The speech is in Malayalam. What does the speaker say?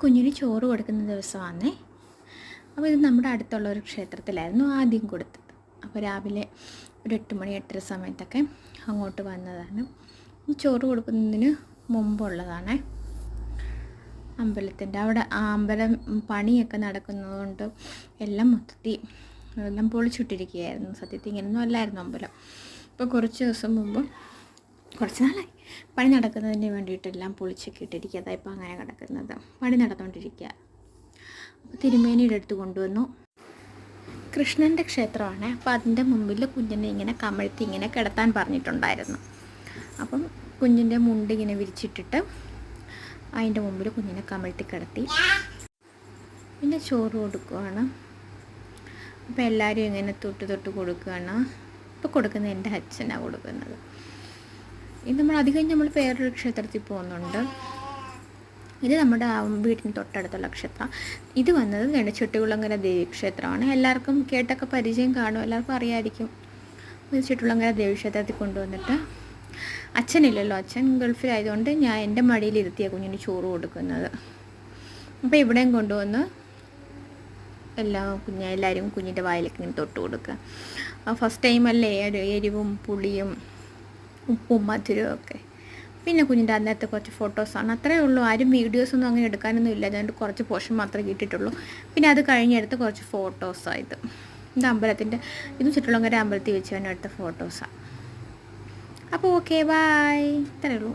കുഞ്ഞിന് ചോറ് കൊടുക്കുന്ന ദിവസമാണേ. അപ്പോൾ ഇത് നമ്മുടെ അടുത്തുള്ള ഒരു ക്ഷേത്രത്തിലായിരുന്നു ആദ്യം കൊടുത്തത്. അപ്പോൾ രാവിലെ ഒരു 8 മണി 8:30 സമയത്തൊക്കെ അങ്ങോട്ട് വന്നതാണ്. ഈ ചോറ് കൊടുക്കുന്നതിന് മുമ്പുള്ളതാണ്. അമ്പലത്തിൻ്റെ അവിടെ ആ അമ്പലം പണിയൊക്കെ നടക്കുന്നതുകൊണ്ട് എല്ലാം മൊത്തത്തിൽ എല്ലാം പൊളിച്ചിട്ടിരിക്കുകയായിരുന്നു. സത്യത്തിൽ ഇങ്ങനെയൊന്നും അല്ലായിരുന്നു അമ്പലം. ഇപ്പോൾ കുറച്ച് ദിവസം മുമ്പ്, കുറച്ച് നാളായി പണി നടക്കുന്നതിന് വേണ്ടിയിട്ടെല്ലാം പൊളിച്ചൊക്കെ ഇട്ടിരിക്കുക. അതായപ്പോൾ അങ്ങനെ കിടക്കുന്നത് പണി നടന്നുകൊണ്ടിരിക്കുക. അപ്പോൾ തിരുമേനിയുടെ അടുത്ത് കൊണ്ടുവന്നു. കൃഷ്ണൻ്റെ ക്ഷേത്രമാണ്. അപ്പോൾ അതിൻ്റെ മുമ്പിൽ കുഞ്ഞിനെ ഇങ്ങനെ കമഴ്ത്തി ഇങ്ങനെ കിടത്താൻ പറഞ്ഞിട്ടുണ്ടായിരുന്നു. അപ്പം കുഞ്ഞിൻ്റെ മുണ്ട് ഇങ്ങനെ വിരിച്ചിട്ടിട്ട് അതിൻ്റെ മുമ്പിൽ കുഞ്ഞിനെ കമഴ്ത്തി കിടത്തി. പിന്നെ ചോറ് കൊടുക്കുകയാണ്. അപ്പോൾ എല്ലാവരും ഇങ്ങനെ തൊട്ട് കൊടുക്കുകയാണ്. ഇപ്പോൾ കൊടുക്കുന്നത് എൻ്റെ അച്ഛനാണ് കൊടുക്കുന്നത്. ഇത് അത് കഴിഞ്ഞ് നമ്മൾ വേറൊരു ക്ഷേത്രത്തിൽ പോകുന്നുണ്ട്. ഇത് നമ്മുടെ വീടിന് തൊട്ടടുത്തുള്ള ക്ഷേത്രം. ഇത് വന്നത് ചെട്ടികുളങ്ങര ദേവീക്ഷേത്രമാണ്. എല്ലാവർക്കും കേട്ടൊക്കെ പരിചയം കാണും, എല്ലാവർക്കും അറിയാമായിരിക്കും. ഇത് ചെട്ടികുളങ്ങര ദേവീക്ഷേത്രത്തിൽ കൊണ്ടുവന്നിട്ട് അച്ഛനില്ലല്ലോ, അച്ഛൻ ഗൾഫിലായതുകൊണ്ട് ഞാൻ എൻ്റെ മടിയിലിരുത്തിയാണ് കുഞ്ഞിന് ചോറ് കൊടുക്കുന്നത്. അപ്പോൾ ഇവിടെയും കൊണ്ടുവന്ന് എല്ലാവരും കുഞ്ഞിൻ്റെ വായിലേക്ക് ഇങ്ങനെ തൊട്ട് കൊടുക്കുക. ഫസ്റ്റ് ടൈമല്ലേ എരിവും പുളിയും ഉപ്പും മധുരവും ഒക്കെ. പിന്നെ കുഞ്ഞിൻ്റെ അന്നത്തെ കുറച്ച് ഫോട്ടോസാണ്, അത്രയേ ഉള്ളൂ. ആരും വീഡിയോസൊന്നും അങ്ങനെ എടുക്കാനൊന്നും ഇല്ല, അതുകൊണ്ട് കുറച്ച് പോർഷൻ മാത്രമേ കിട്ടിയിട്ടുള്ളൂ. പിന്നെ അത് കഴിഞ്ഞെടുത്ത് കുറച്ച് ഫോട്ടോസാണ്. ഇത് അമ്പലത്തിൻ്റെ, ഇതും ചുറ്റുള്ളവരെ അമ്പലത്തിൽ വെച്ച് തന്നെ എടുത്ത ഫോട്ടോസാണ്. അപ്പോൾ ഓക്കെ, ബൈ, ഇത്രയേ ഉള്ളൂ.